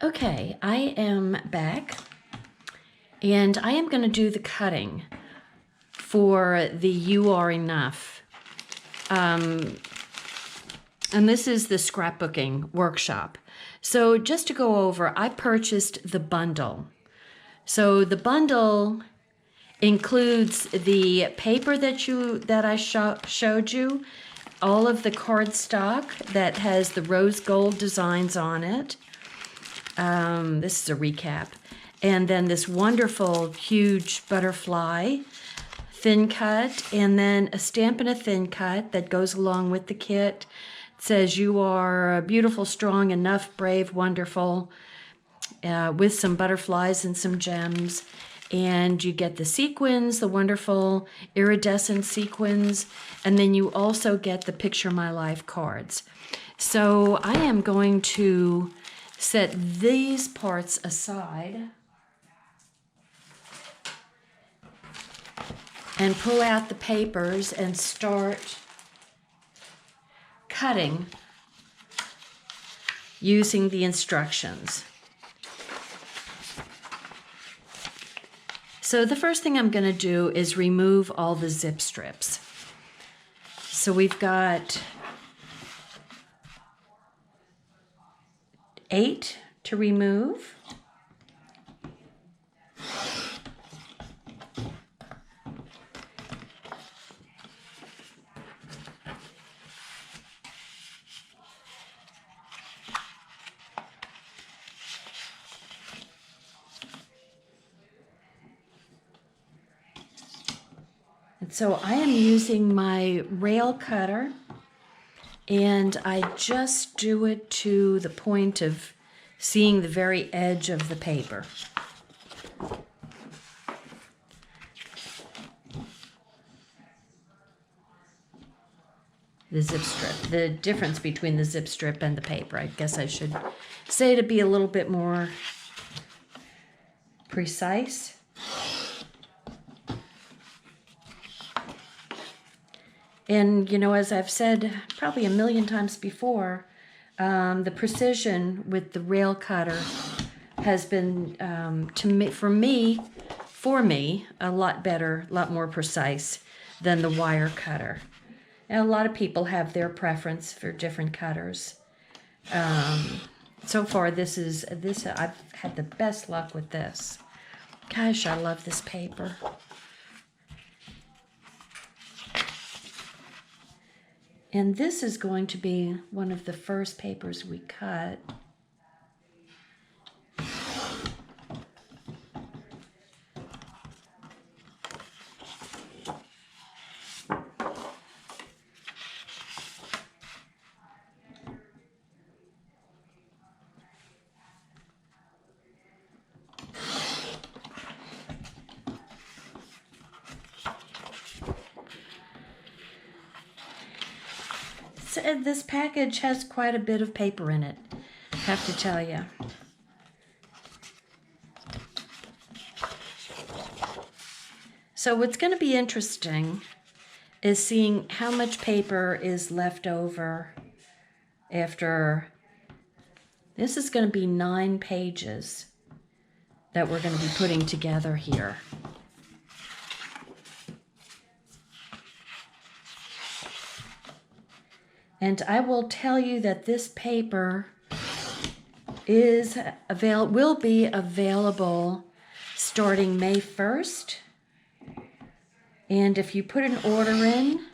Okay, I am back and I am going to do the cutting for the You Are Enough. And this is the scrapbooking workshop. So just to go over, I purchased the bundle. So the bundle includes the paper that I showed you, all of the cardstock that has the rose gold designs on it. This is a recap. And then this wonderful, huge butterfly thin cut, and then a stamp and a thin cut that goes along with the kit. It says, "You are beautiful, strong, enough, brave, wonderful," with some butterflies and some gems. And you get the sequins, the wonderful iridescent sequins, and then you also get the Picture My Life cards. So I am going to set these parts aside and pull out the papers and start cutting using the instructions. So the first thing I'm going to do is remove all the zip strips. So we've got 8 to remove. And so I am using my rail cutter, and I just do it to the point of seeing the very edge of the paper. The zip strip, the difference between the zip strip and the paper. I guess I should say to be a little bit more precise. And, you know, as I've said probably a million times before, the precision with the rail cutter has been, for me, a lot better, a lot more precise than the wire cutter. And a lot of people have their preference for different cutters. So far, I've had the best luck with this. Gosh, I love this paper. And this is going to be one of the first papers we cut. This package has quite a bit of paper in it, I have to tell you. So what's going to be interesting is seeing how much paper is left over after. This is going to be 9 pages that we're going to be putting together here. And I will tell you that this paper will be available starting May 1st. And if you put an order in,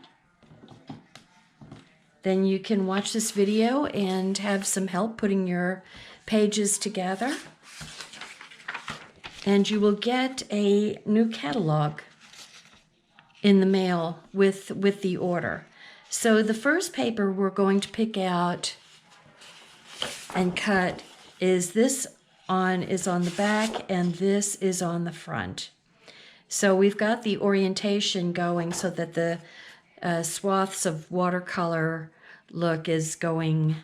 then you can watch this video and have some help putting your pages together. And you will get a new catalog in the mail with the order. So the first paper we're going to pick out and cut is on the back, and this is on the front. So we've got the orientation going so that the swaths of watercolor look is going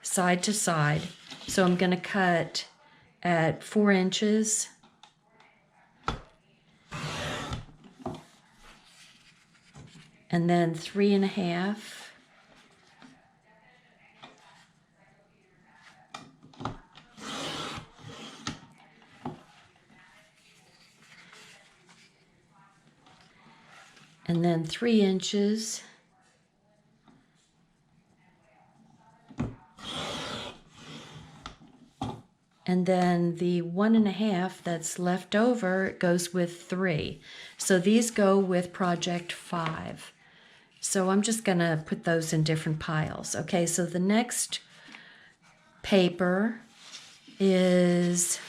side to side. So I'm going to cut at 4 inches. And then 3.5. and then 3 inches. And then the 1.5 that's left over goes with 3. So these go with project 5. So I'm just gonna put those in different piles. Okay, so the next paper is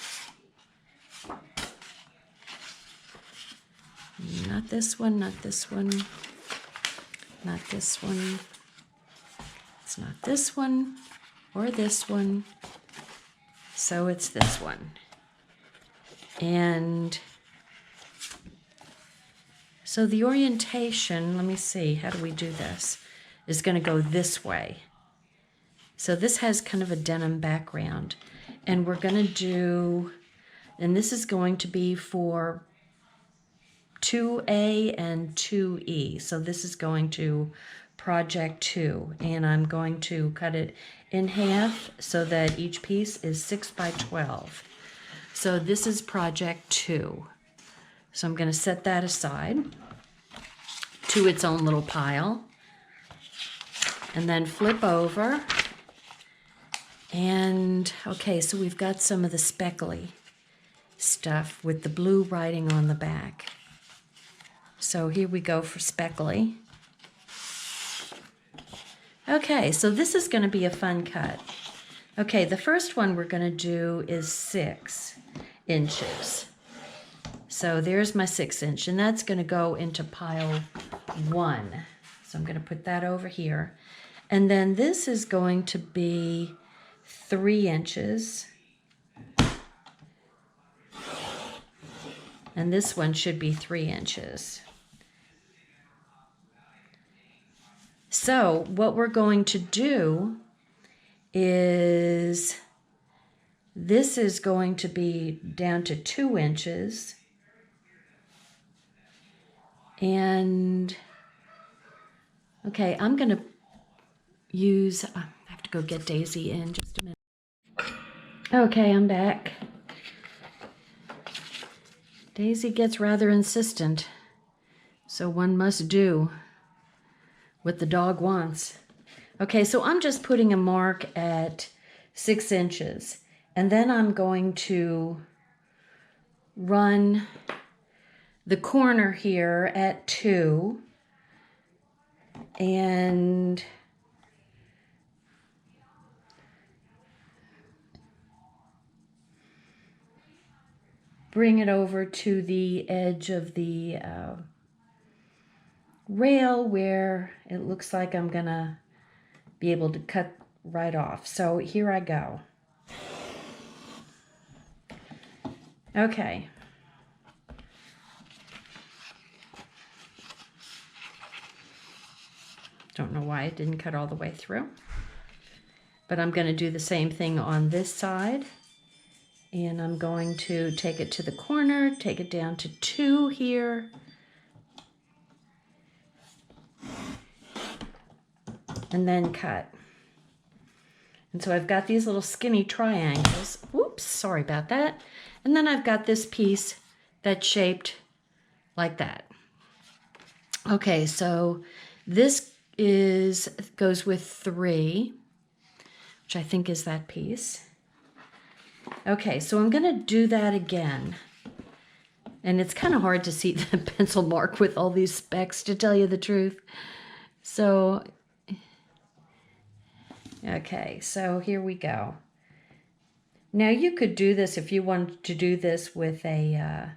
not this one, not this one, not this one. It's not this one or this one. So it's this one. And so the orientation, let me see, how do we do this? Is going to go this way. So this has kind of a denim background. And we're going to do, and this is going to be for 2A and 2E. So this is going to project 2. And I'm going to cut it in half so that each piece is 6 by 12. So this is project 2. So I'm going to set that aside to its own little pile. And then flip over. And okay, so we've got some of the speckly stuff with the blue writing on the back. So here we go for speckly. Okay, so this is going to be a fun cut. Okay, the first one we're going to do is 6 inches. So there's my 6 inch, and that's going to go into pile 1. So I'm going to put that over here. And then this is going to be 3 inches. And this one should be 3 inches. So what we're going to do is, this is going to be down to 2 inches. And, okay, I'm going to use, I have to go get Daisy in just a minute. Okay, I'm back. Daisy gets rather insistent, so one must do what the dog wants. Okay, so I'm just putting a mark at 6 inches, and then I'm going to run the corner here at 2, and bring it over to the edge of the rail where it looks like I'm gonna be able to cut right off. So here I go. Okay. Don't know why it didn't cut all the way through, but I'm going to do the same thing on this side. And I'm going to take it to the corner, take it down to 2 here. And then cut. And so I've got these little skinny triangles. Whoops, sorry about that. And then I've got this piece that's shaped like that. Okay, so this goes with 3, which I think is that piece. Okay, so I'm going to do that again. And it's kind of hard to see the pencil mark with all these specks, to tell you the truth. So, okay, so here we go. Now you could do this if you wanted to do this with a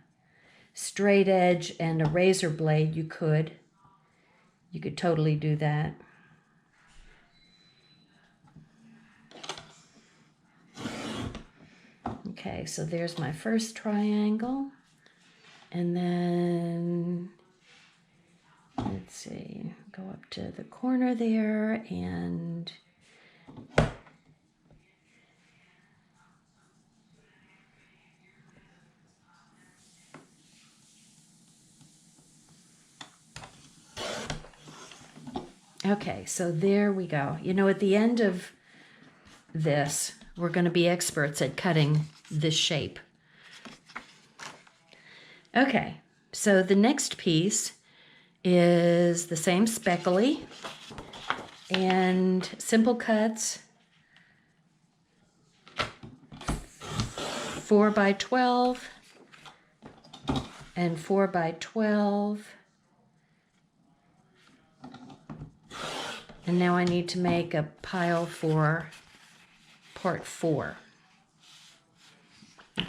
straight edge and a razor blade, you could. You could totally do that. Okay, so there's my first triangle. And then, let's see, go up to the corner there and okay, so there we go. You know, at the end of this, we're going to be experts at cutting this shape. Okay, so the next piece is the same speckly and simple cuts, 4 by 12 and 4 by 12. And now I need to make a pile for part 4.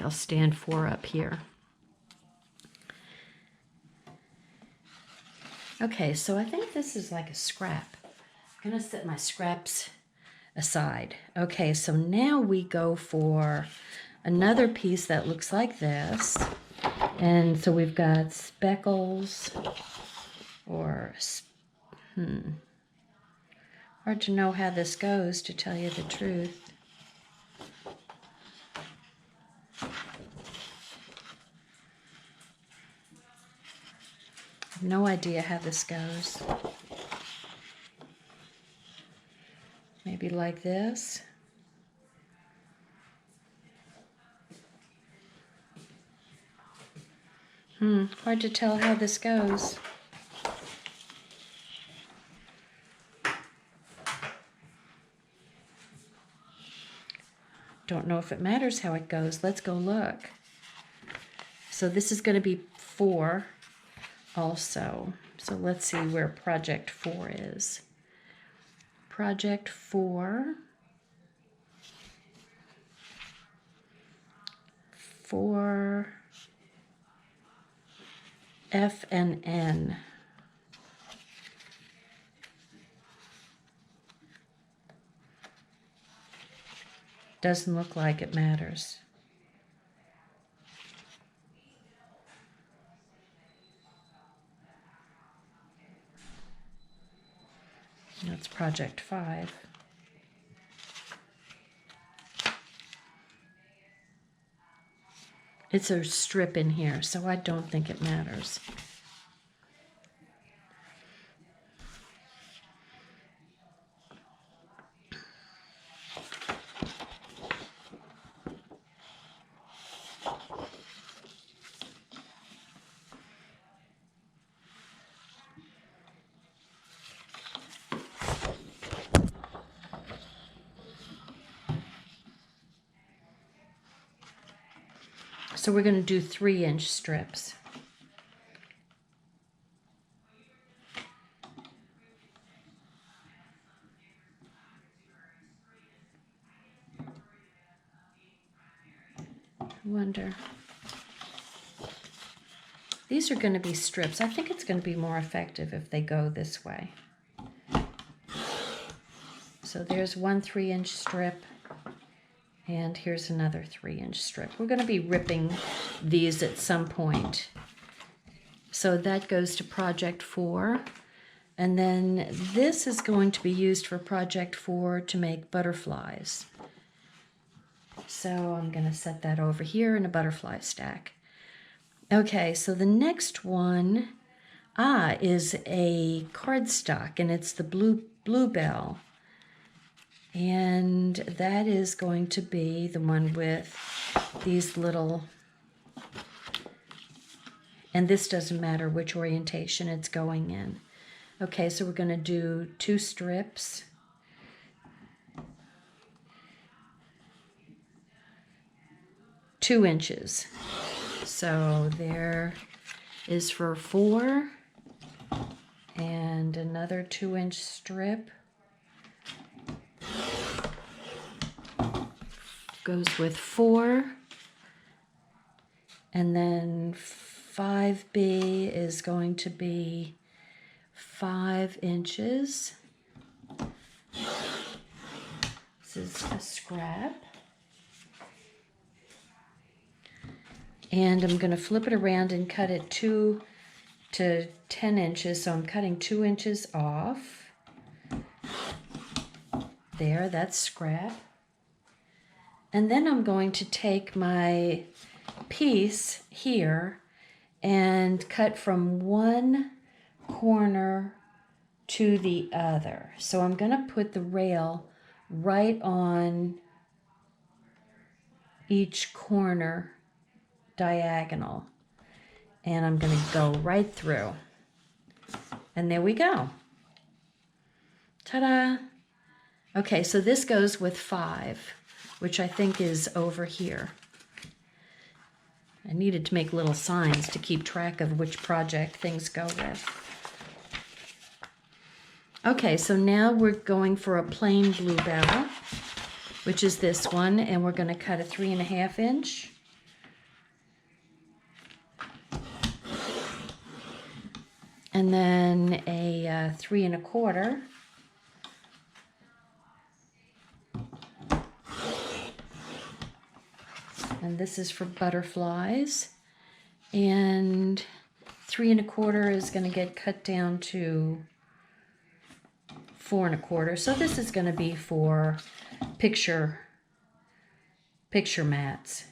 I'll stand 4 up here. Okay, so I think this is like a scrap. I'm gonna set my scraps aside. Okay, so now we go for another piece that looks like this. And so we've got speckles or, hard to know how this goes, to tell you the truth. No idea how this goes. Maybe like this. Hard to tell how this goes. Don't know if it matters how it goes. Let's go look. So this is going to be 4 also. So let's see where project 4 is. Project 4. 4 F and N. Doesn't look like it matters. That's project 5. It's a strip in here, so I don't think it matters. So we're going to do 3-inch strips. I wonder. These are going to be strips. I think it's going to be more effective if they go this way. So there's one 3-inch strip. And here's another 3-inch strip. We're going to be ripping these at some point. So that goes to project 4. And then this is going to be used for project 4 to make butterflies. So I'm going to set that over here in a butterfly stack. Okay, so the next one is a cardstock, and it's the bluebell. And that is going to be the one with these little, and this doesn't matter which orientation it's going in. Okay, so we're going to do 2 strips. Two inches. So there is for 4, and another 2-inch strip. Goes with 4, and then 5B is going to be 5 inches. This is a scrap. And I'm going to flip it around and cut it 2 to 10 inches. So I'm cutting 2 inches off. There, that's scrap. And then I'm going to take my piece here and cut from one corner to the other. So I'm going to put the rail right on each corner diagonal. And I'm going to go right through. And there we go. Ta-da! Okay, so this goes with 5, which I think is over here. I needed to make little signs to keep track of which project things go with. Okay, so now we're going for a plain bluebell, which is this one, and we're going to cut a 3.5 inch. And then a 3 1/4. And this is for butterflies. And 3 1/4 is going to get cut down to 4 1/4. So this is going to be for picture mats.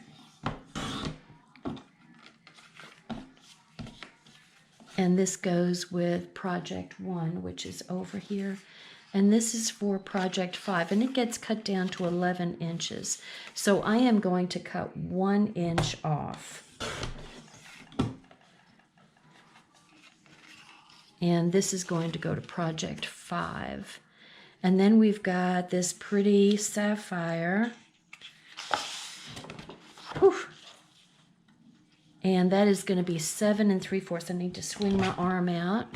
And this goes with project 1, which is over here. And this is for project 5, and it gets cut down to 11 inches. So I am going to cut 1 inch off. And this is going to go to project 5. And then we've got this pretty sapphire. Whew. And that is going to be 7 3/4. I need to swing my arm out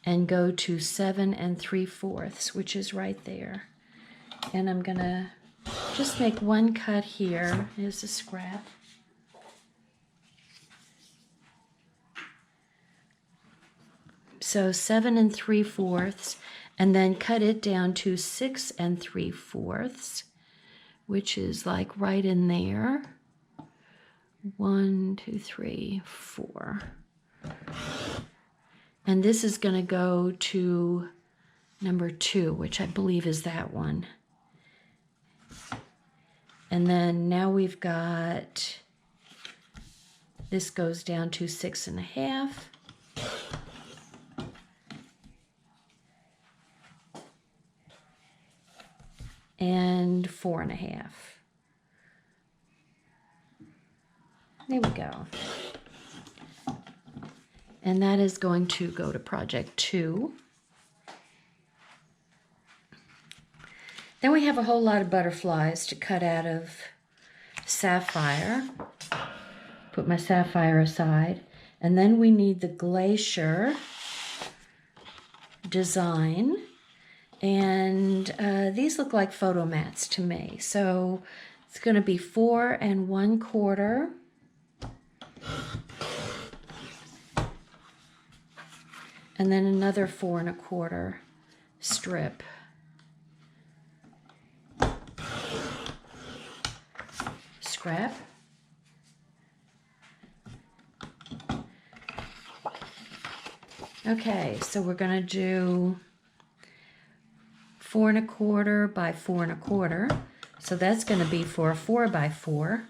and go to 7 3/4, which is right there. And I'm going to just make one cut here. Here's a scrap. So 7 3/4, and then cut it down to 6 3/4, which is like right in there. 1 2 3 4. And this is going to go to number 2, which I believe is that one. And then now we've got, this goes down to 6 1/2. And 4 1/2. There we go. And that is going to go to project 2. Then we have a whole lot of butterflies to cut out of sapphire. Put my sapphire aside. And then we need the glacier design. And these look like photo mats to me. So it's going to be 4 1/4. And then another 4 1/4 strip. Scrap. Okay, so we're going to do 4 1/4 by 4 1/4. So that's going to be for a 4 by 4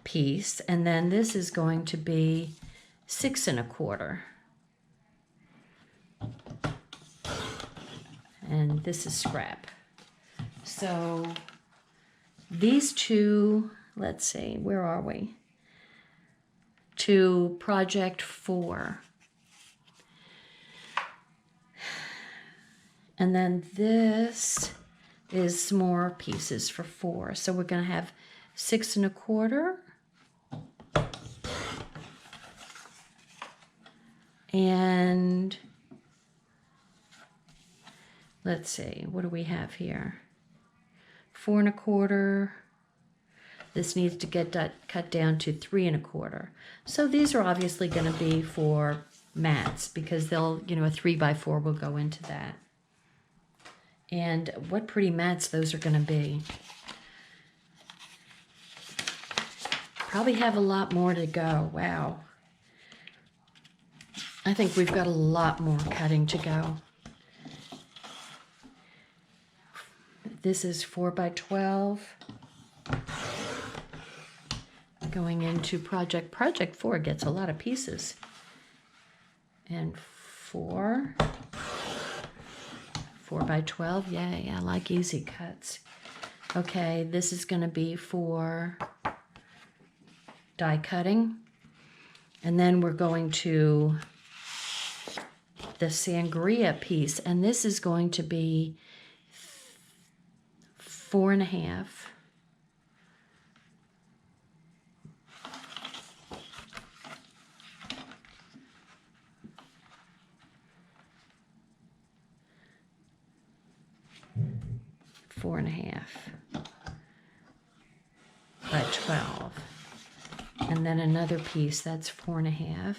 piece. And then this is going to be 6 1/4. And this is scrap. So these two, let's see, where are we? To project 4. And then this is some more pieces for 4. So we're going to have 6 1/4. And let's see, what do we have here? 4 1/4. This needs to get cut down to 3 1/4. So these are obviously going to be for mats because they'll, a 3 by 4 will go into that. And what pretty mats those are going to be. Probably have a lot more to go. Wow. I think we've got a lot more cutting to go. This is 4 by 12. Going into project 4 gets a lot of pieces. And 4 by 12. Yay, I like easy cuts. Okay, this is going to be for die cutting. And then we're going to the sangria piece, and this is going to be 4.5. Four and a half by 12. And then another piece that's 4.5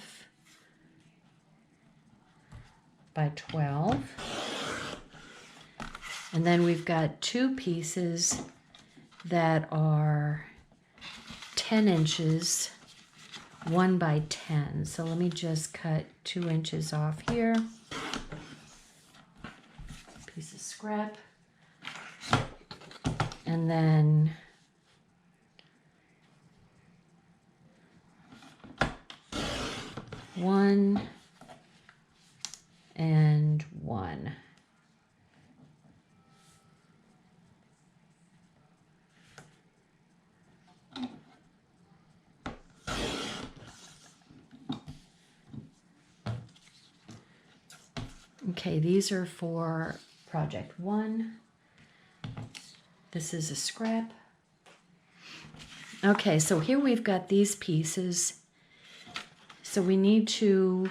by 12. And then we've got two pieces that are 10 inches, 1 by 10. So let me just cut 2 inches off here. Piece of scrap. And then one and one. Okay, these are for project 1. This is a scrap. Okay, so here we've got these pieces. So we need to,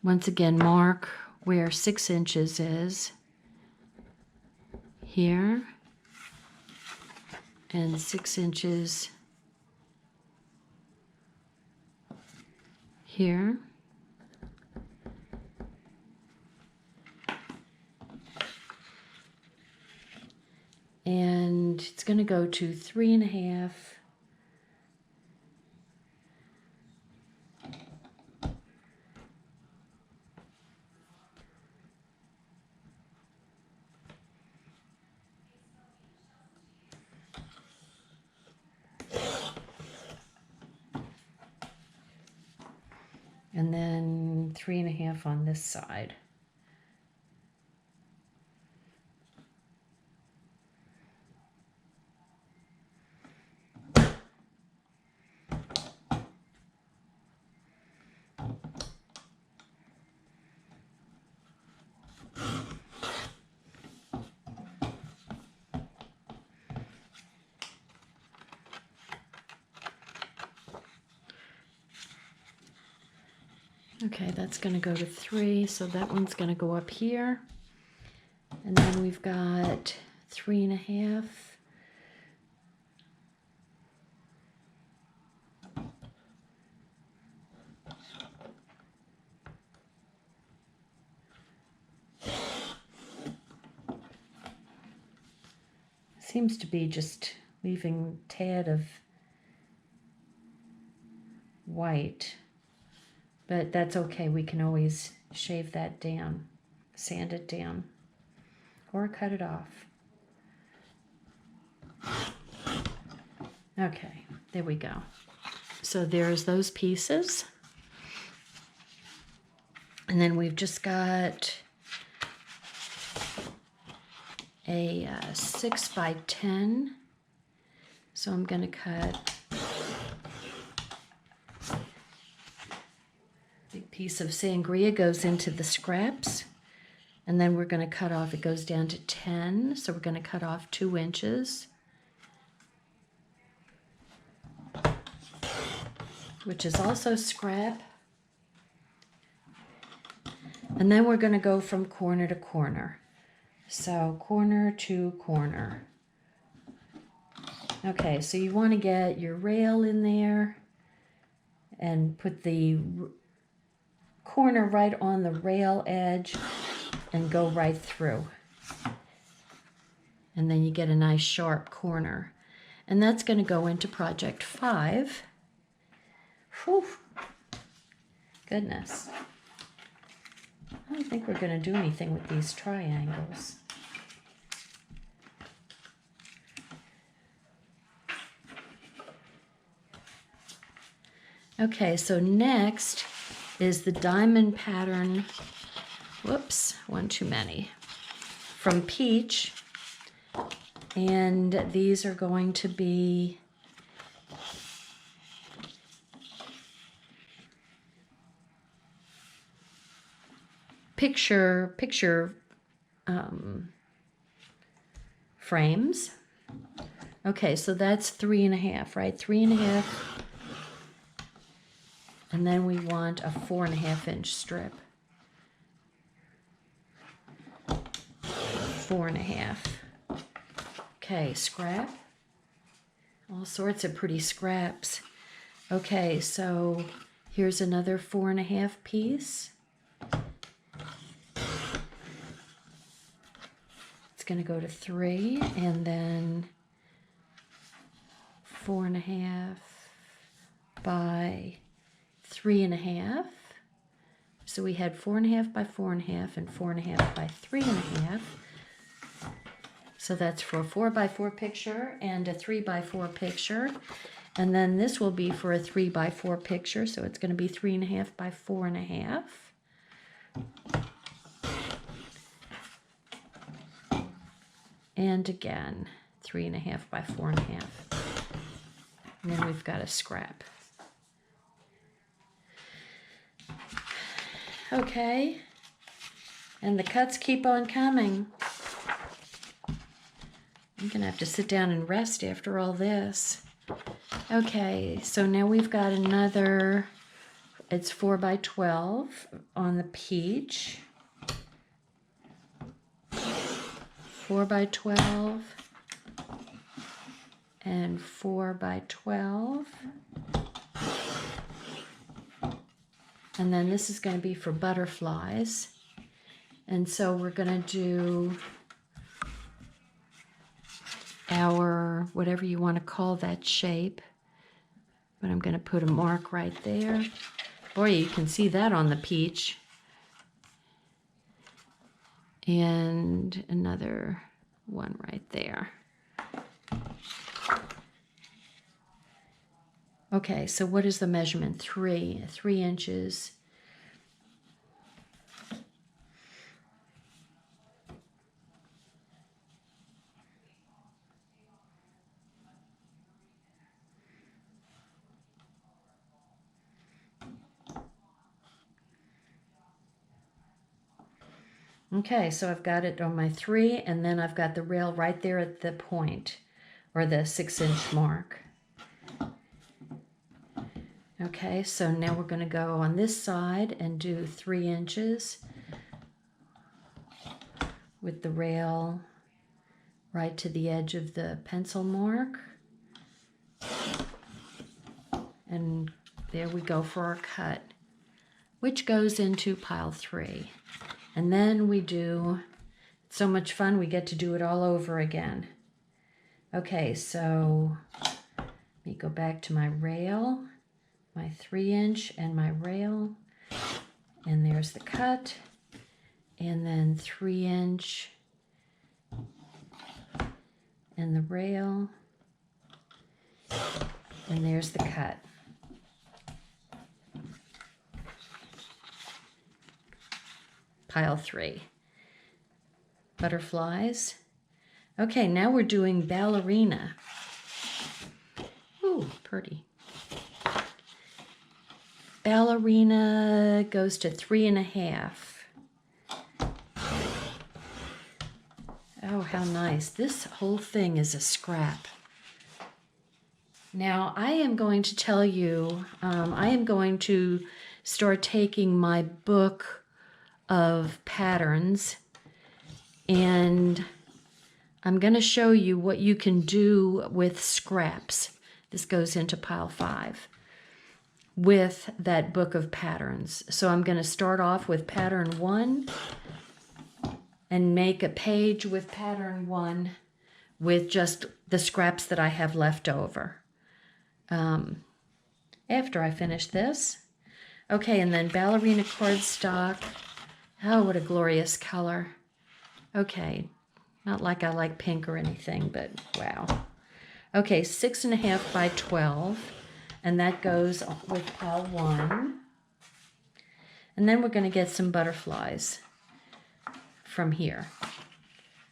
once again, mark where 6 inches is here, and 6 inches here. And it's going to go to 3.5. And then 3.5 on this side. Okay, that's going to go to 3, so that one's going to go up here. And then we've got 3.5. Seems to be just leaving a tad of white. But that's okay, we can always shave that down, sand it down, or cut it off. Okay, there we go. So there's those pieces. And then we've just got a 6 by 10. So I'm going to cut piece of sangria goes into the scraps, and then we're going to cut off, it goes down to 10, so we're going to cut off 2 inches, which is also scrap. And then we're going to go from corner to corner, so corner to corner. Okay, so you want to get your rail in there and put the corner right on the rail edge and go right through. And then you get a nice sharp corner. And that's going to go into project 5. Whew. Goodness. I don't think we're going to do anything with these triangles. Okay, so next is the diamond pattern, whoops, one too many, from Peach. And these are going to be picture frames. Okay, so that's 3.5, right? 3.5. And then we want a 4.5 inch strip. 4.5. Okay, scrap. All sorts of pretty scraps. Okay, so here's another 4.5 piece. It's going to go to 3, and then 4.5 by 3.5. So we had 4.5 by 4.5 and 4.5 by 3.5. So that's for a 4x4 picture and a 3x4 picture. And then this will be for a 3x4 picture. So it's going to be 3.5 by 4.5. And again, 3.5 by 4.5. And then we've got a scrap. Okay. And the cuts keep on coming. I'm going to have to sit down and rest after all this. Okay, so now we've got another, it's 4x12 on the peach. 4x12 and 4x12. And then this is going to be for butterflies. And so we're going to do our, whatever you want to call that shape. But I'm going to put a mark right there. Boy, you can see that on the peach. And another one right there. Okay, so what is the measurement? 3 inches. Okay, so I've got it on my 3, and then I've got the rail right there at the point, or the 6-inch mark. Okay, so now we're going to go on this side and do 3 inches with the rail right to the edge of the pencil mark. And there we go for our cut, which goes into pile 3. And then we do, it's so much fun, we get to do it all over again. Okay, so let me go back to my rail, my 3-inch and my rail, and there's the cut, and then 3-inch and the rail, and there's the cut. Pile 3. Butterflies. Okay, now we're doing ballerina. Ooh, pretty. Ballerina goes to 3.5. Oh, how nice. This whole thing is a scrap. Now, I am going to tell you, I am going to start taking my book of patterns, and I'm going to show you what you can do with scraps. This goes into pile 5 with that book of patterns. So I'm going to start off with pattern 1 and make a page with pattern 1 with just the scraps that I have left over after I finish this. Okay, and then ballerina cardstock. Oh, what a glorious color. Okay, not like I like pink or anything, but wow. Okay, 6.5 by 12, and that goes with pile 1. And then we're going to get some butterflies from here.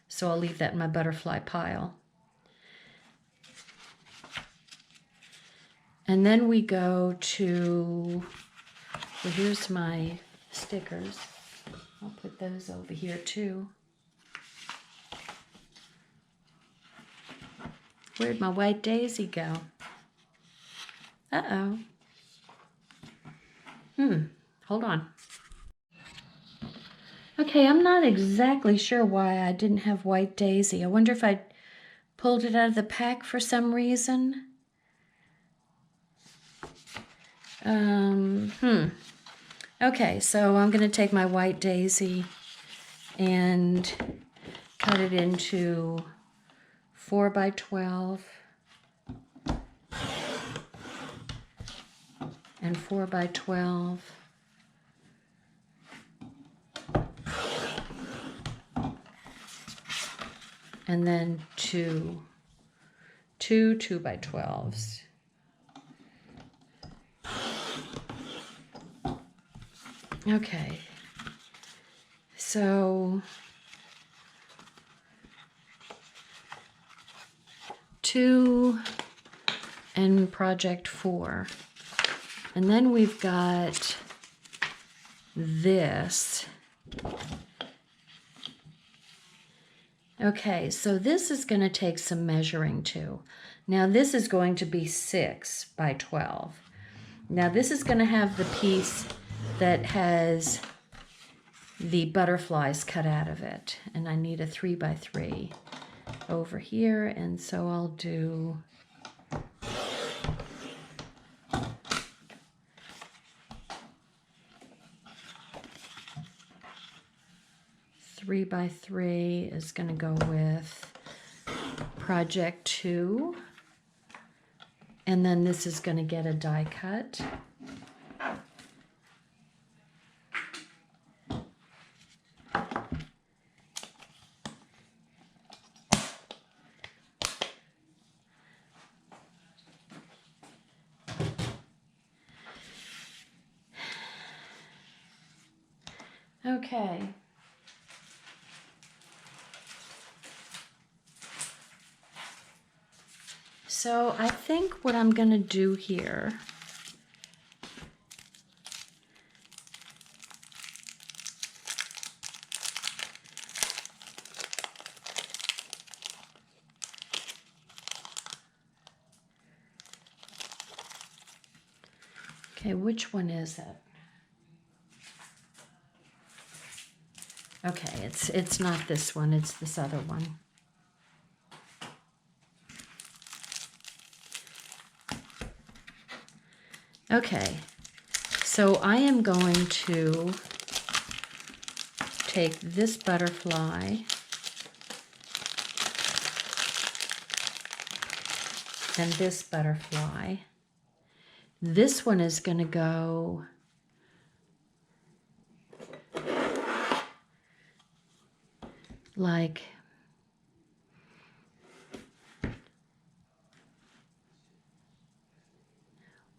So I'll leave that in my butterfly pile. And then we go to, well, here's my stickers. I'll put put those over here too. Where'd my white daisy go? Uh-oh. Hold on. Okay, I'm not exactly sure why I didn't have white daisy. I wonder if I pulled it out of the pack for some reason. Okay, so I'm going to take my white daisy and cut it into 4 by 12 and 4 by 12. And then two 2 by 12s. Okay, so 2 and project 4. And then we've got this. Okay, so this is going to take some measuring too. Now this is going to be 6 by 12. Now this is going to have the piece that has the butterflies cut out of it. And I need a 3 by 3 over here, and so I'll do 3 by 3 is going to go with project 2, and then this is going to get a die cut. Okay. So I think what I'm going to do here okay, which one is it? Okay, it's not this one, it's this other one. Okay, so I am going to take this butterfly and this butterfly. This one is going to go like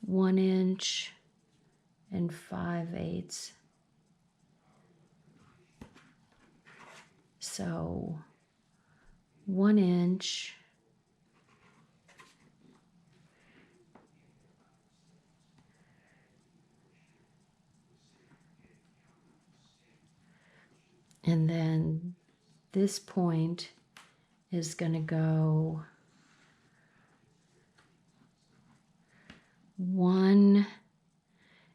one inch and 5/8. So 1 inch and then this point is going to go 1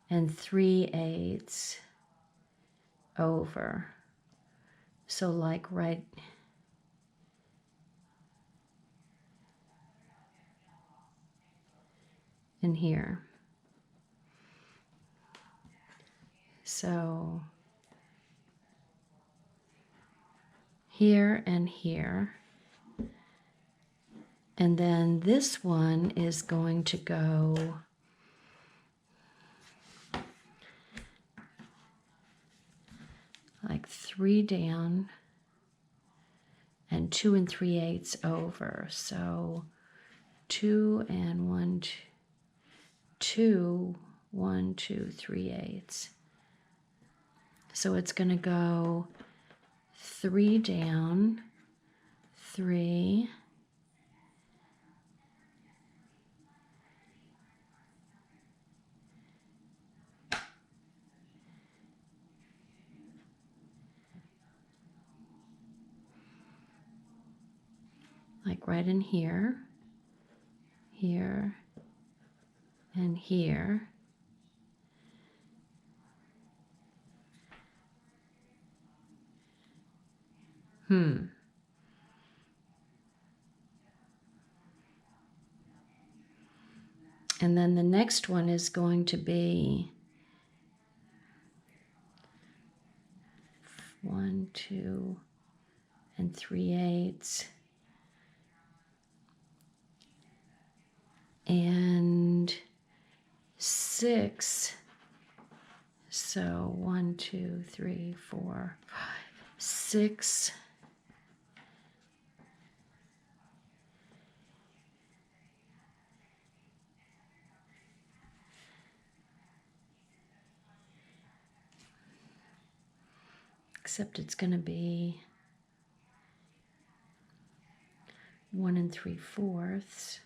3/8 over. So like right in here. So here and here. And then this one is going to go like 3 down and 2 3/8 over. So 2 and 1, 2, 1, 2, 3/8. So it's going to go 3 down, 3, like right in here, here, and here. And then the next one is going to be 1, 2, and 3/8. And 6. So 1, 2, 3, 4, 5, 6. Except it's going to be 1 3/4.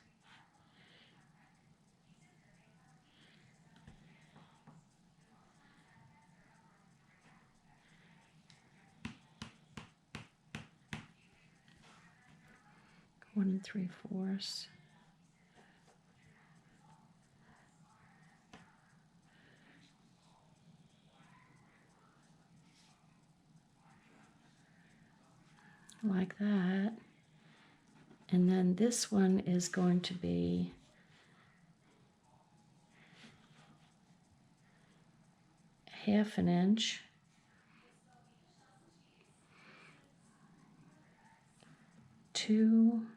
One 3/4. Like that. And then this one is going to be ½ an inch. Two.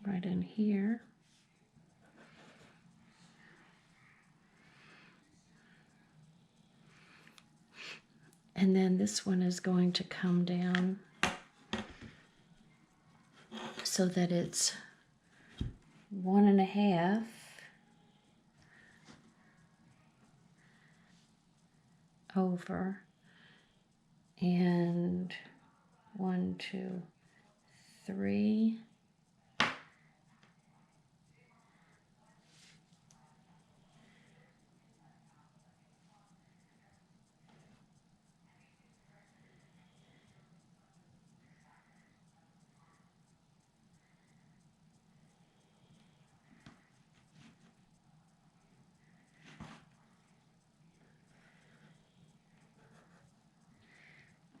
Right in here. And then this one is going to come down so that it's 1 1/2 over, and 1, 2, 3.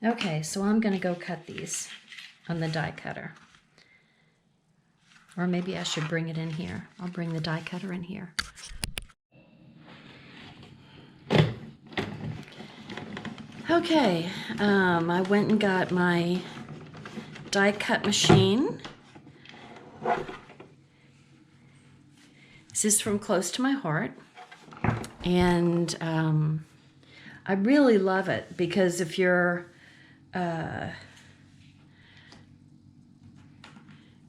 Okay, so I'm going to go cut these on the die cutter. Or maybe I should bring it in here. I'll bring the die cutter in here. Okay, I went and got my die cut machine. This is from close to my heart. And I really love it because if you're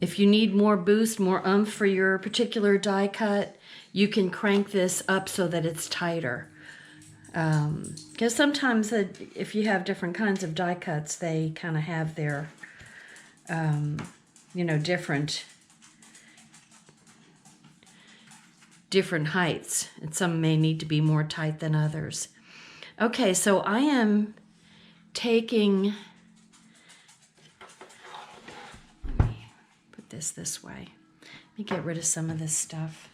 if you need more boost, more oomph for your particular die cut, you can crank this up so that it's tighter. Because sometimes if you have different kinds of die cuts, they kind of have their, you know, different heights, and some may need to be more tight than others. Okay, so I am taking, let me put this way. Let me get rid of some of this stuff.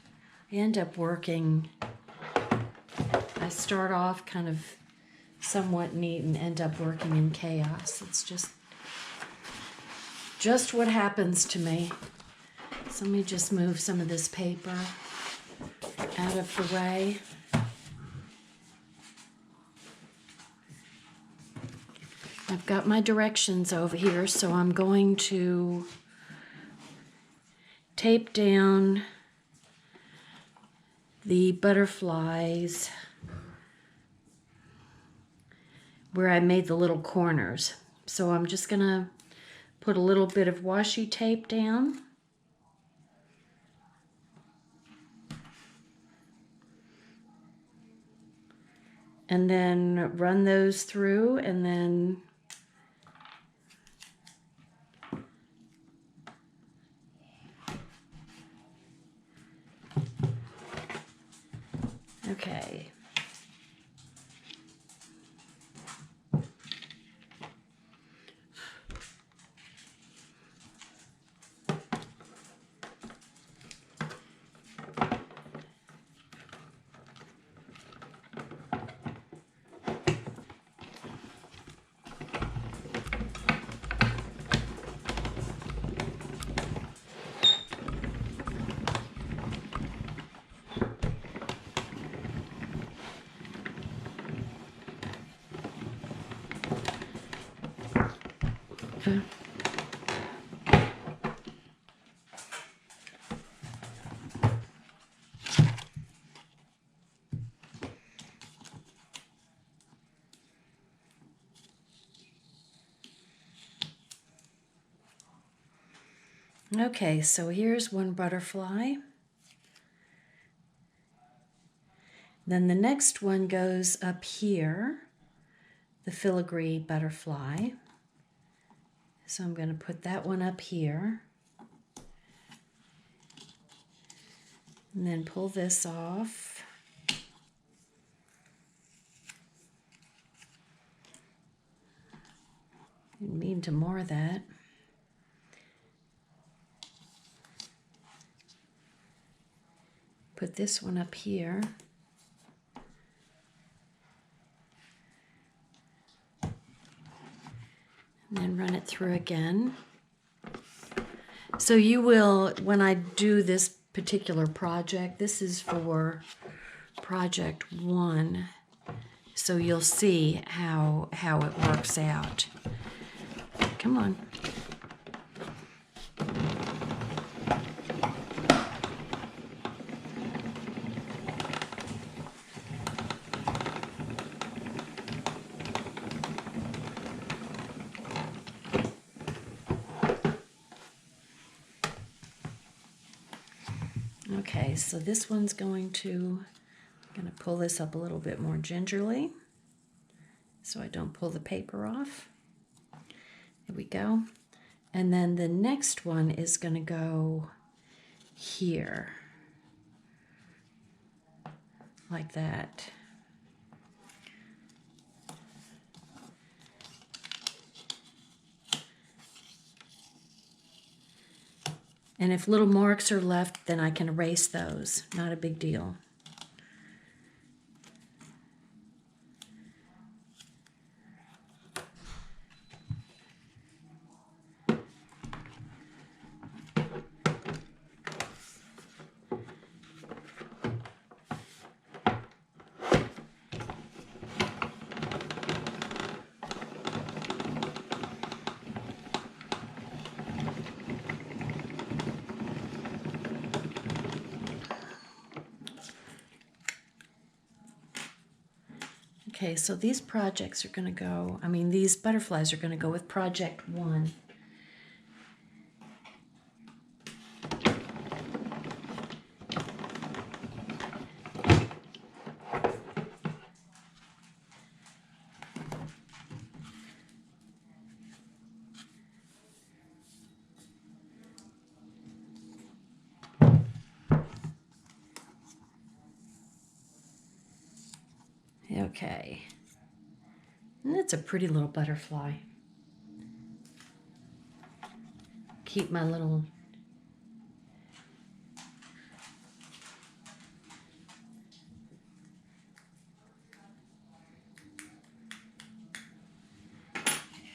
I end up working, I start off kind of somewhat neat and end up working in chaos. It's just what happens to me. So let me just move some of this paper out of the way. I've got my directions over here, so I'm going to tape down the butterflies where I made the little corners. So I'm just gonna put a little bit of washi tape down. And then run those through, and then Okay. Okay, so here's one butterfly. Then the next one goes up here, the filigree butterfly. So I'm going to put that one up here. And then pull this off. Didn't mean to mar that. Put this one up here. And then run it through again. So you will, when I do this particular project, this is for project 1, so you'll see how it works out. Come on. Okay, so this one's I'm going to pull this up a little bit more gingerly so I don't pull the paper off. There we go. And then the next one is going to go here, like that. And if little marks are left, then I can erase those. Not a big deal. Okay, so these projects are going to go, these butterflies are going to go with project 1. Okay, and that's a pretty little butterfly. Keep my little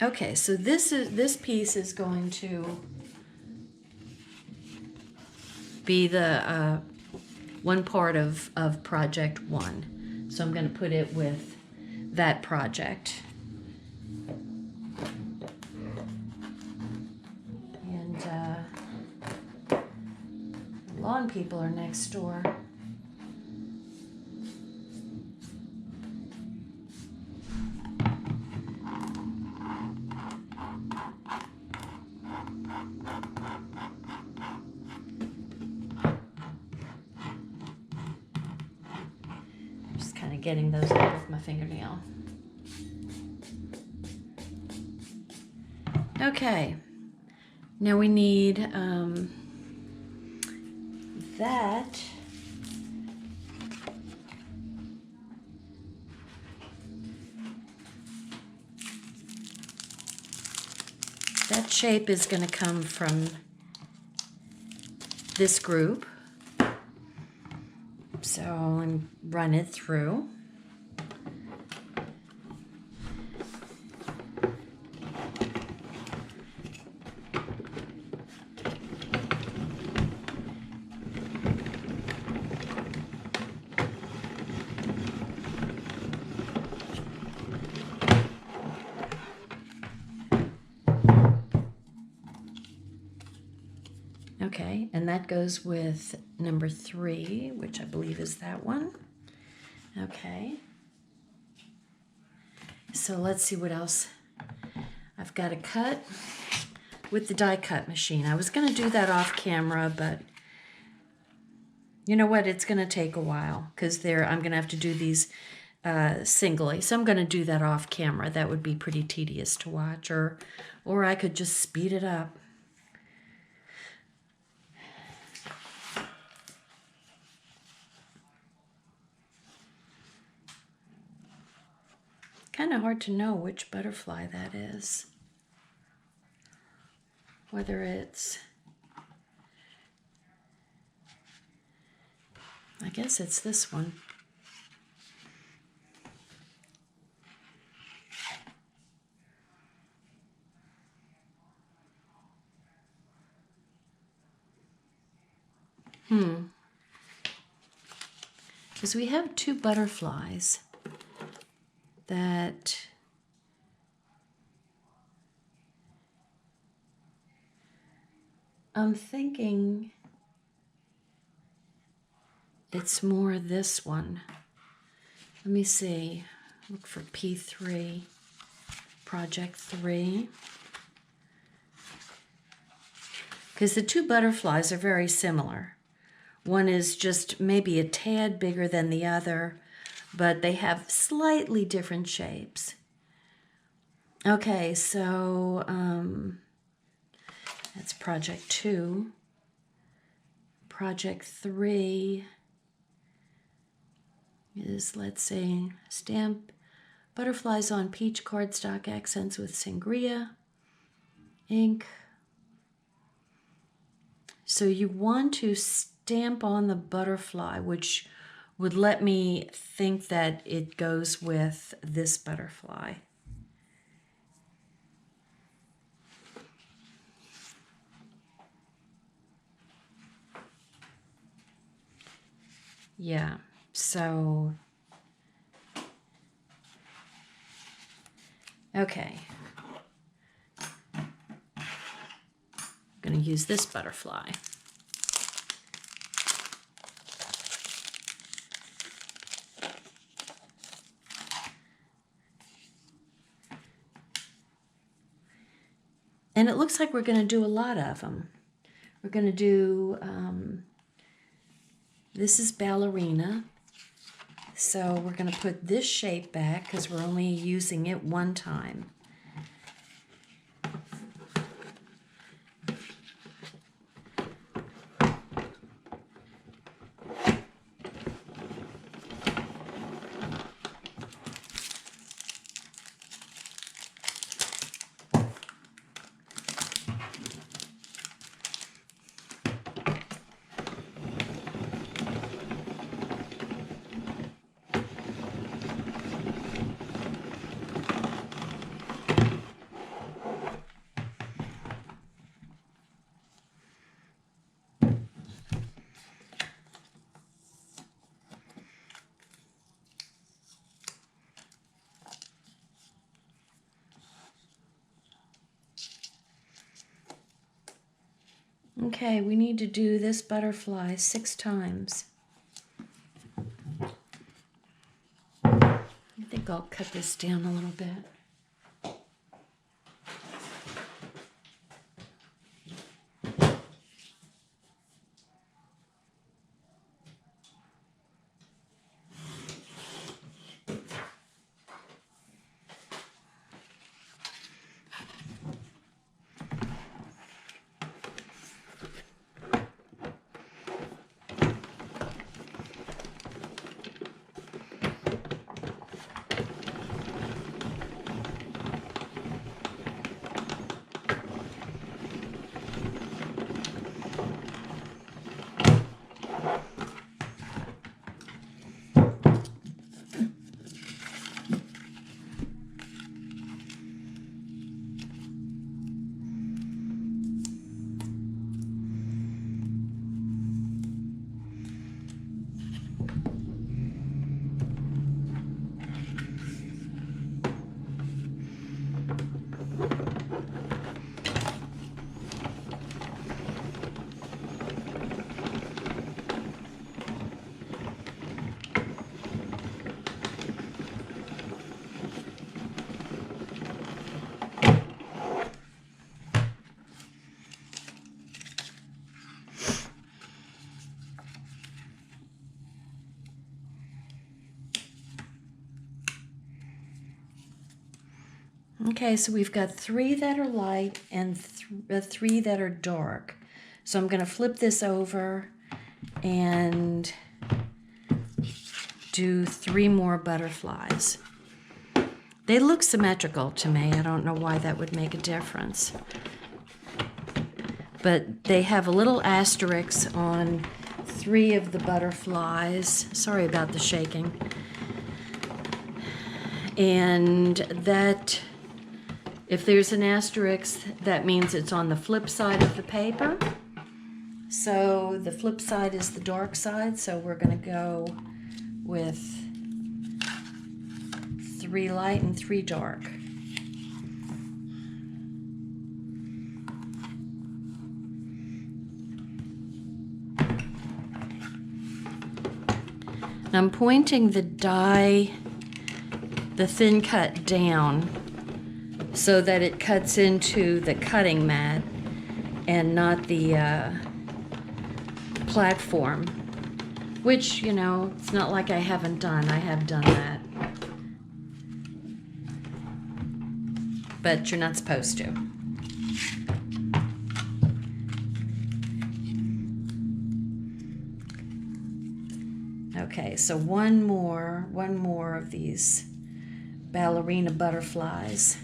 Okay, so this piece is going to be the one part of project 1. So I'm going to put it with that project. And the lawn people are next door. Getting those out with my fingernail. Okay, now we need that That shape is going to come from this group. So I'm run it through. Okay, and that goes with number 3, which I believe is that one. Okay. So let's see what else. I've got to cut with the die cut machine. I was going to do that off camera, but you know what? It's going to take a while because I'm going to have to do these singly. So I'm going to do that off camera. That would be pretty tedious to watch, or I could just speed it up. Kind of hard to know which butterfly that is. Whether it's, I guess it's this one. Because we have 2 butterflies that I'm thinking it's more this one. Let me see. Look for P3, Project 3. Because the 2 butterflies are very similar. One is just maybe a tad bigger than the other, but they have slightly different shapes. Okay, so that's Project 2. Project 3 is, let's say, stamp butterflies on peach cardstock accents with sangria ink. So you want to stamp on the butterfly, which would let me think that it goes with this butterfly. Yeah, so, okay. I'm going to use this butterfly. And it looks like we're going to do a lot of them. We're going to do, this is ballerina. So we're going to put this shape back because we're only using it one time. Okay, we need to do this butterfly 6 times. I think I'll cut this down a little bit. Okay, so we've got 3 that are light and 3 that are dark. So I'm going to flip this over and do 3 more butterflies. They look symmetrical to me. I don't know why that would make a difference. But they have a little asterisk on 3 of the butterflies. Sorry about the shaking. And that, if there's an asterisk, that means it's on the flip side of the paper. So the flip side is the dark side, so we're going to go with 3 light and 3 dark. I'm pointing the die, the thin cut down, so that it cuts into the cutting mat and not the platform, which, you know, it's not like I haven't done. I have done that. But you're not supposed to. Okay, so one more of these ballerina butterflies.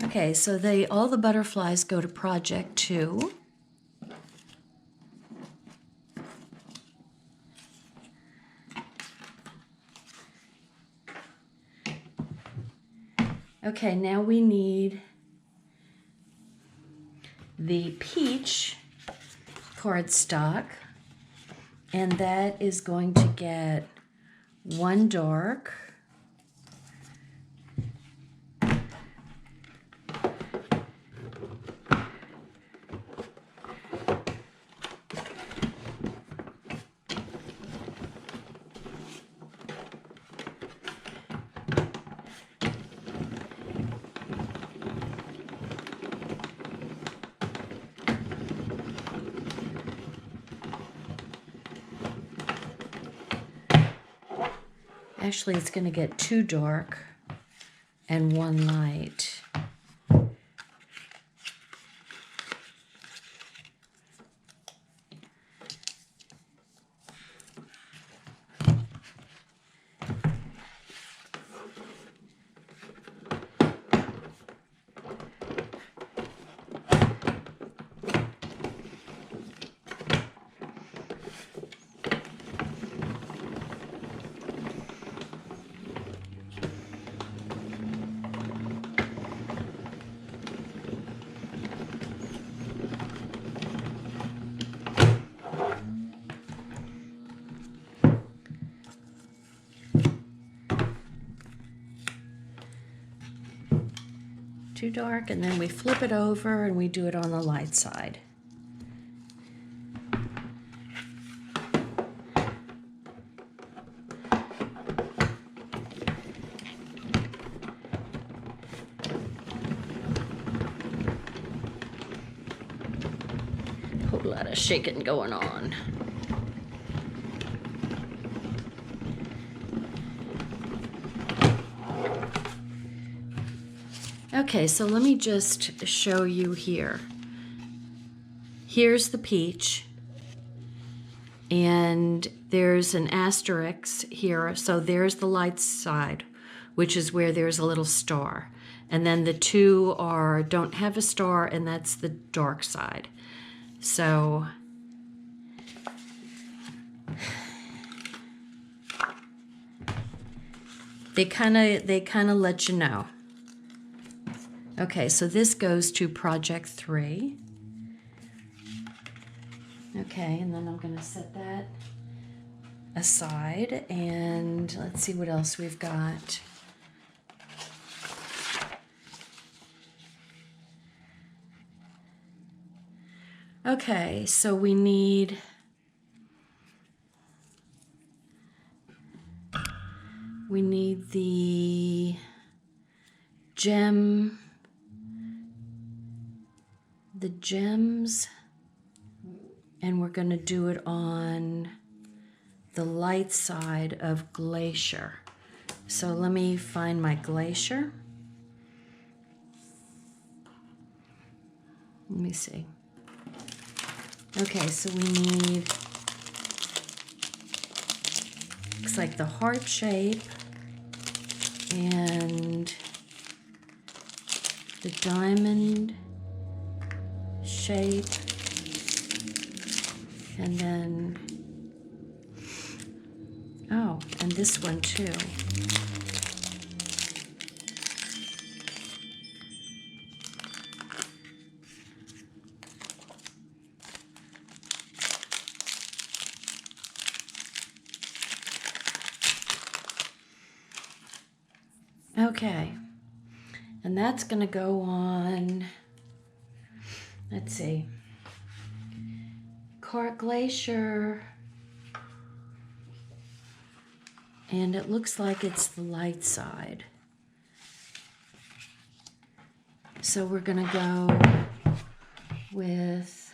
Okay, so all the butterflies go to project 2. Okay, now we need the peach cardstock, and that is going to get 1 dark, actually it's going to get 2 dark and 1 light. Too dark, and then we flip it over and we do it on the light side. Whole lot of shaking going on. Okay, so let me just show you here. Here's the peach, and there's an asterisk here, so there's the light side, which is where there's a little star. And then the 2 don't have a star, and that's the dark side. So they kind of let you know. Okay, so this goes to project 3. Okay, and then I'm going to set that aside, and let's see what else we've got. Okay, so we need the gems, and we're going to do it on the light side of Glacier. So let me find my Glacier. Let me see. Okay, so we need, looks like the heart shape and the diamond shape, and then, oh, and this one too. Okay, and that's going to go on, let's see, Glacier, and it looks like it's the light side. So we're going to go with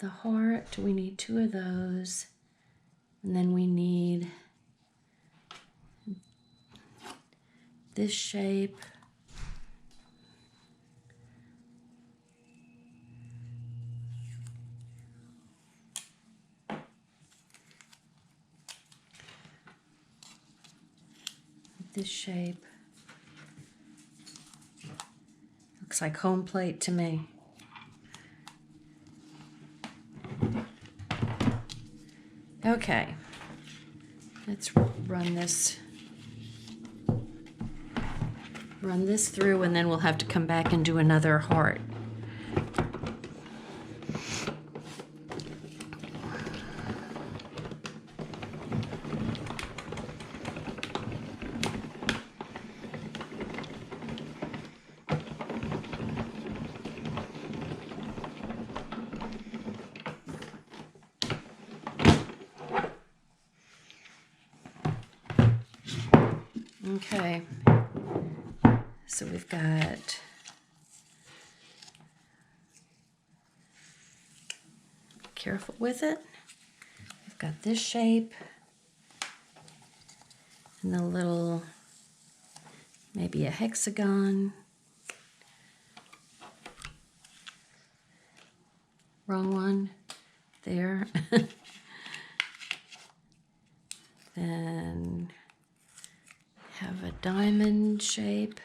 the heart. We need 2 of those, and then we need this shape. This shape. Looks like home plate to me. Okay, let's run this through, and then we'll have to come back and do another heart. Okay, so we've got careful with it. We've got this shape and the little, maybe a hexagon. Wrong one there. Then have a diamond shape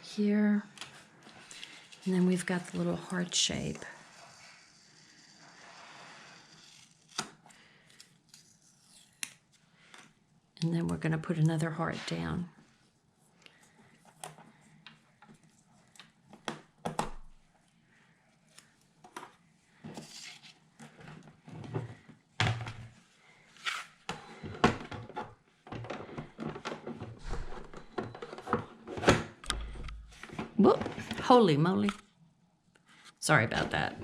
here, and then we've got the little heart shape. And then we're going to put another heart down. Whoop, holy moly. Sorry about that.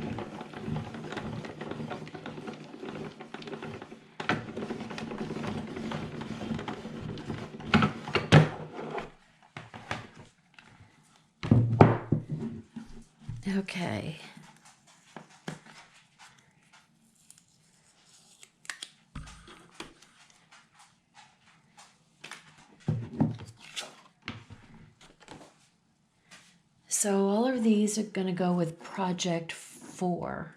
Okay. So all of these are going to go with project 4.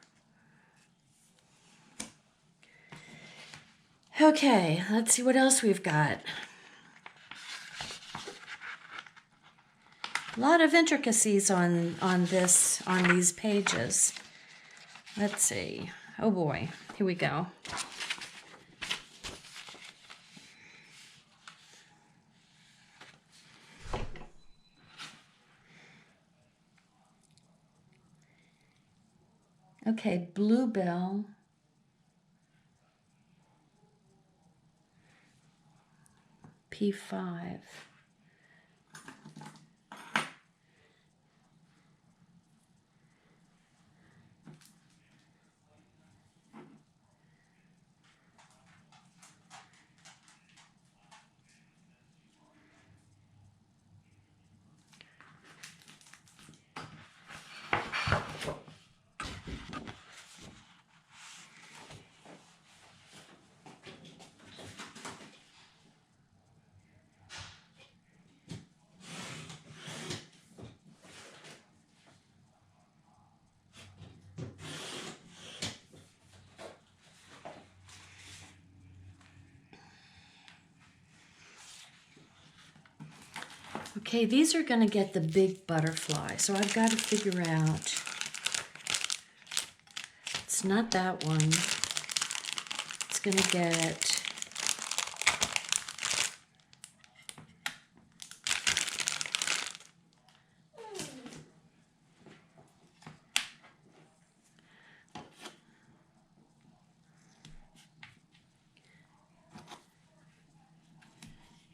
Okay, let's see what else we've got. A lot of intricacies on these pages. Let's see. Oh boy, here we go. Okay, bluebell. P5. Okay, these are going to get the big butterfly, so I've got to figure out, it's not that one, it's going to get,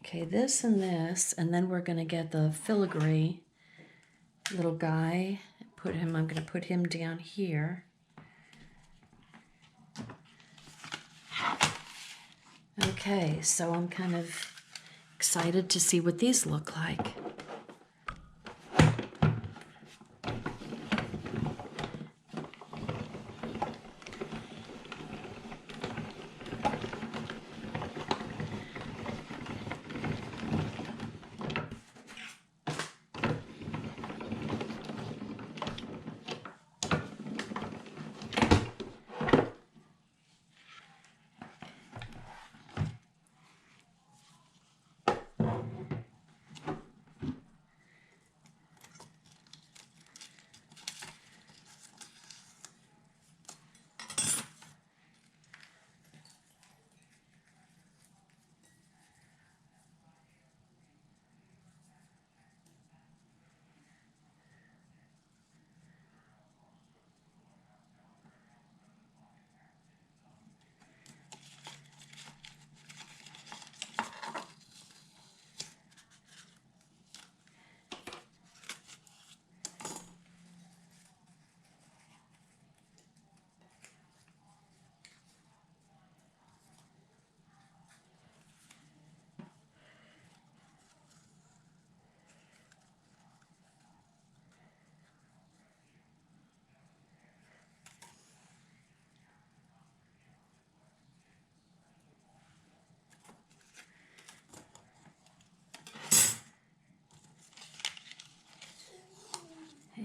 okay, this, and then we're going to get the filigree little guy. I'm going to put him down here. Okay, so I'm kind of excited to see what these look like.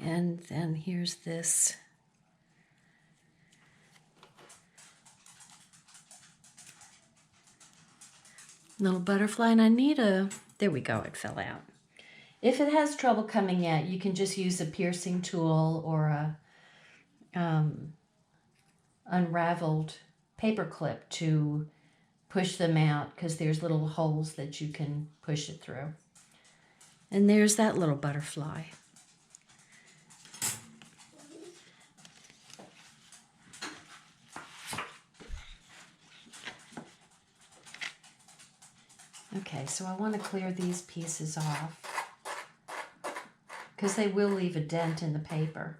And then here's this little butterfly, and I need there we go, it fell out. If it has trouble coming out, you can just use a piercing tool or a unraveled paper clip to push them out, because there's little holes that you can push it through. And there's that little butterfly. Okay, so I want to clear these pieces off because they will leave a dent in the paper.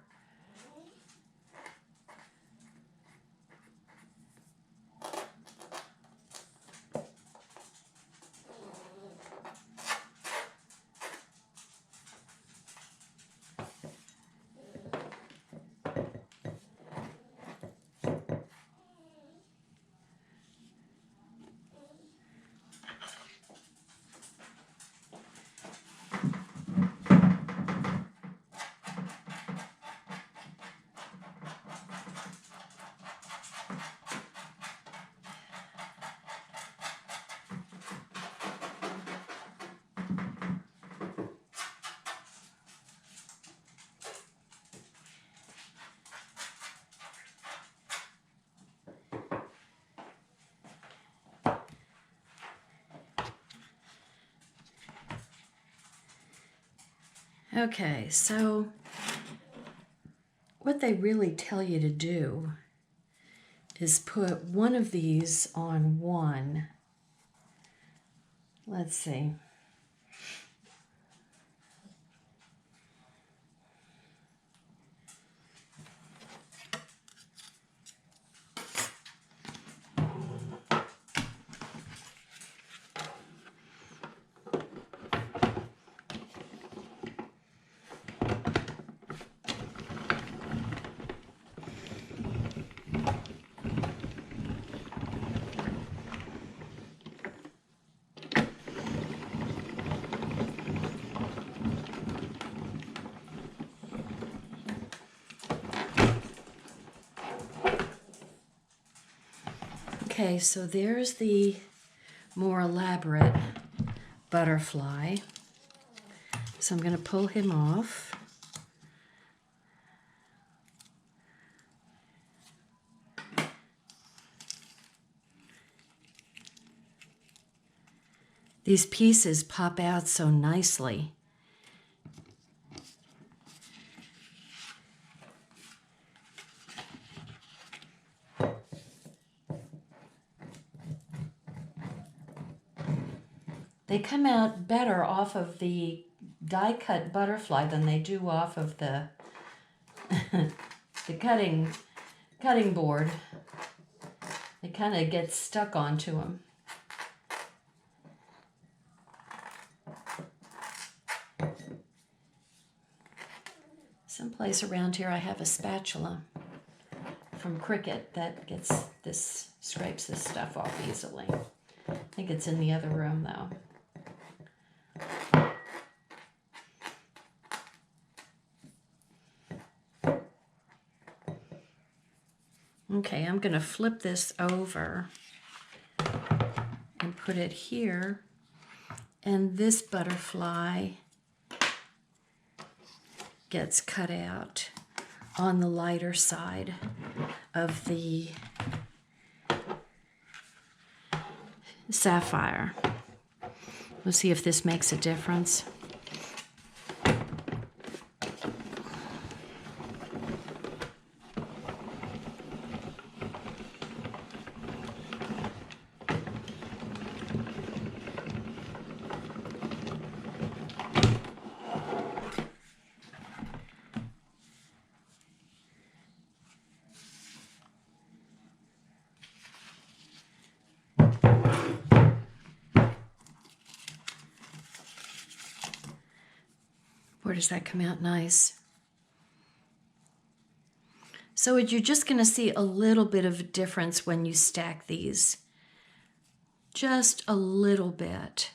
Okay, so what they really tell you to do is put one of these on one. Let's see. Okay, so there's the more elaborate butterfly. So I'm going to pull him off. These pieces pop out so nicely. They come out better off of the die-cut butterfly than they do off of the the cutting board. They kind of get stuck onto them. Someplace around here I have a spatula from Cricut that scrapes this stuff off easily. I think it's in the other room though. Okay, I'm going to flip this over and put it here, and this butterfly gets cut out on the lighter side of the sapphire. We'll see if this makes a difference. Boy, does that come out nice. So you're just going to see a little bit of a difference when you stack these. Just a little bit.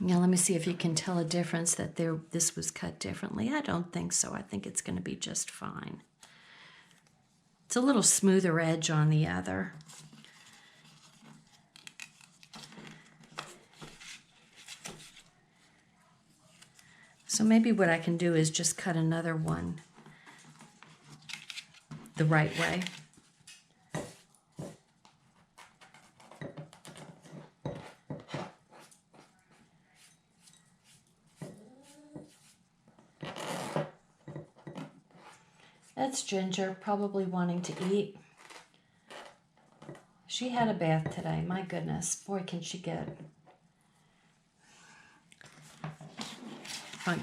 Now let me see if you can tell a difference that this was cut differently. I don't think so. I think it's going to be just fine. It's a little smoother edge on the other. So maybe what I can do is just cut another one the right way. That's Ginger, probably wanting to eat. She had a bath today. My goodness, boy, can she get.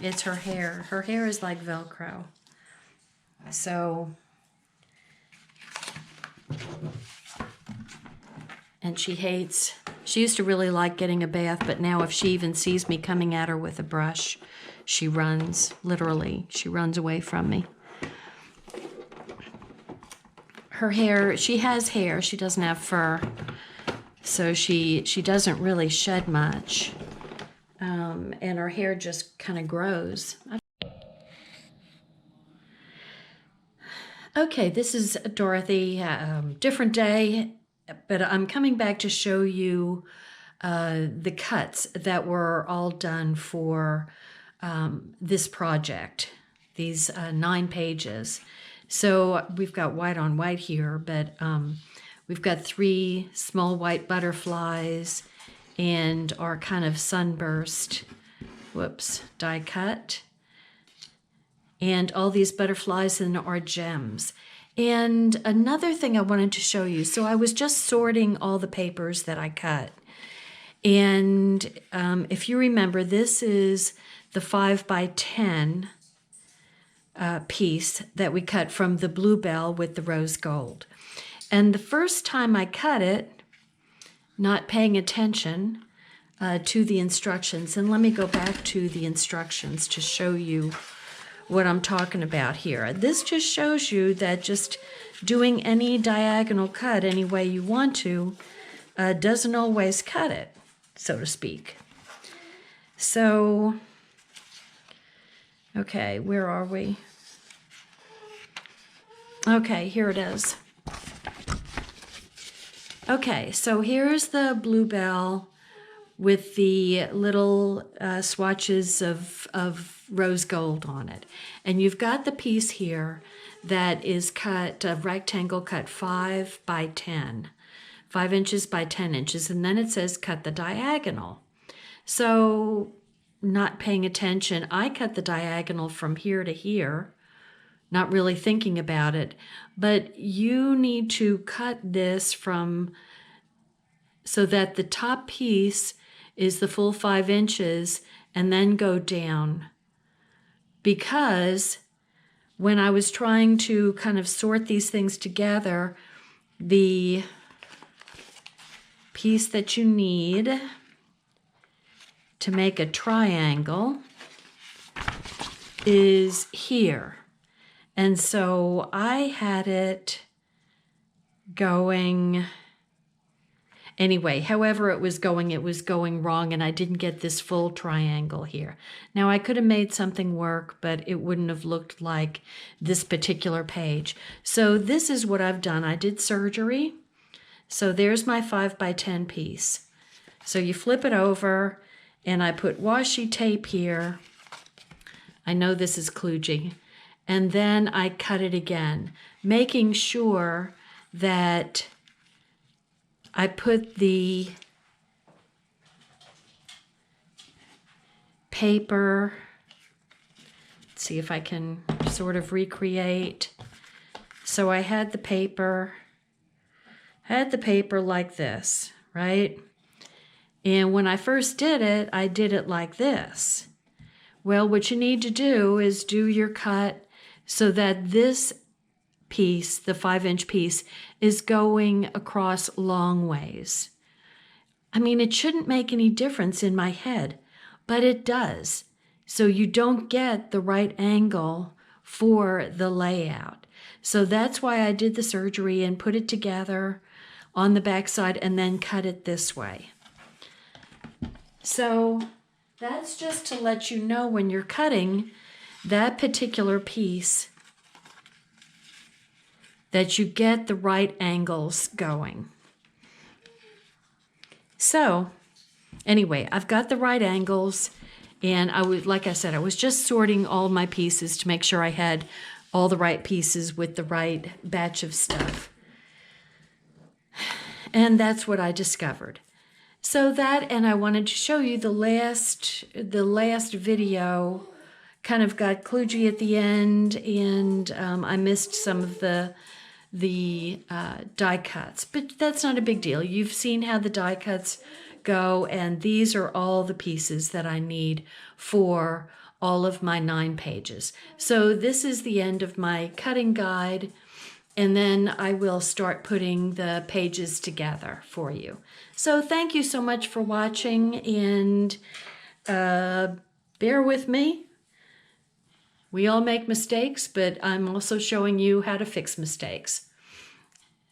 It's her hair. Her hair is like Velcro. So, and she used to really like getting a bath, but now if she even sees me coming at her with a brush, she runs, literally, she runs away from me. Her hair, she has hair, she doesn't have fur, so she doesn't really shed much. And her hair just kind of grows. Okay, this is Dorothy, different day, but I'm coming back to show you the cuts that were all done for this project, these 9 pages. So we've got white on white here, but we've got 3 small white butterflies and our kind of sunburst, die cut. And all these butterflies and are gems. And another thing I wanted to show you, so I was just sorting all the papers that I cut. And if you remember, this is the 5x10 piece that we cut from the bluebell with the rose gold. And the first time I cut it, not paying attention to the instructions, and let me go back to the instructions to show you what I'm talking about here. This just shows you that just doing any diagonal cut any way you want to doesn't always cut it, so to speak. So, okay, where are we? Okay, here it is. Okay, so here's the bluebell with the little swatches of rose gold on it. And you've got the piece here that is cut, a rectangle cut 5x10, 5 inches by 10 inches, and then it says cut the diagonal. So, not paying attention, I cut the diagonal from here to here, not really thinking about it, but you need to cut this from so that the top piece is the full 5 inches and then go down. Because when I was trying to kind of sort these things together, the piece that you need to make a triangle is here. And so I had it going, anyway, however it was going wrong, and I didn't get this full triangle here. Now I could have made something work, but it wouldn't have looked like this particular page. So this is what I've done. I did surgery. So there's my 5x10 piece. So you flip it over, and I put washi tape here. I know this is kludgy. And then I cut it again, making sure that I put the paper, let's see if I can sort of recreate. So I had the paper like this, right? And when I first did it, I did it like this. Well, what you need to do is do your cut so that this piece, the 5-inch piece, is going across long ways. I mean, it shouldn't make any difference in my head, but it does. So you don't get the right angle for the layout. So that's why I did the surgery and put it together on the back side and then cut it this way. So that's just to let you know when you're cutting that particular piece that you get the right angles going. So anyway, I've got the right angles, and like I said, I was just sorting all my pieces to make sure I had all the right pieces with the right batch of stuff. And that's what I discovered. So that, and I wanted to show you the last video kind of got kludgy at the end, and I missed some of the die cuts, but that's not a big deal. You've seen how the die cuts go, and these are all the pieces that I need for all of my 9 pages. So this is the end of my cutting guide, and then I will start putting the pages together for you. So thank you so much for watching, and bear with me. We all make mistakes, but I'm also showing you how to fix mistakes.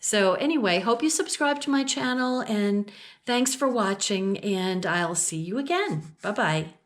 So anyway, hope you subscribe to my channel, and thanks for watching, and I'll see you again. Bye-bye.